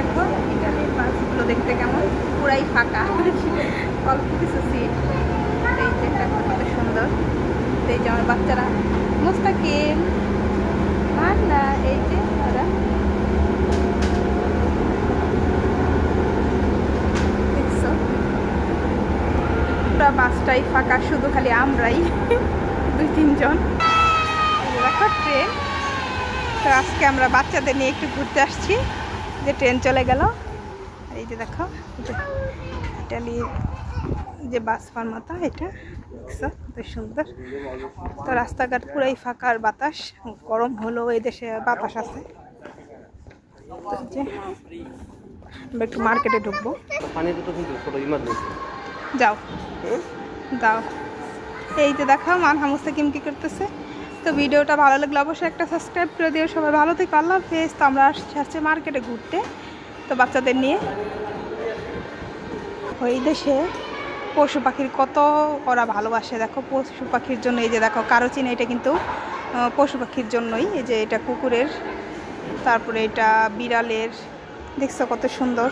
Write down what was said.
দেখো ইটালির বাসগুলো দেখতে কেমন, পুরাই ফাঁকা, অল্প কিছু সিট। এই যে দেখো কত সুন্দর। এই যে আমার বাচ্চারা মুস্তাকিম মান্না, এই যে ওরা দেখছো পুরা বাসটাই ফাঁকা, শুধু খালি আমরাই 2-3 জন। দেখো ট্রেন। তো আজকে আমরা বাচ্চাদের নিয়ে একটু ঘুরতে আসছি, যে ট্রেন চলে গেল। এই যে দেখো ইটালির যে বাস ফার্মাতা, এটা দেখছো কত সুন্দর। তো রাস্তাঘাট পুরাই ফাঁকা, আর বাতাস গরম হলেও এই দেশে বাতাস আছে। আমরা একটু মার্কেটে ঢুকবো। যাও যাও। এই যে দেখো মানহা মুস্তাকিম কি করতেছে। তো ভিডিওটা ভালো লাগলে অবশ্যই একটা সাবস্ক্রাইব করে দিও। সবাই ভালো থেকে আল্লাহ হাফেজ। তো আমরা আসছি মার্কেটে ঘুরতে, তো বাচ্চাদের নিয়ে। ওই দেশে পশু পাখির কত ওরা ভালোবাসে, দেখো পশু পাখির জন্য। এই যে দেখো কারোচিন, এটা কিন্তু পশু পাখির জন্যই। এই যে এটা কুকুরের, তারপরে এটা বিড়ালের, দেখছো কত সুন্দর।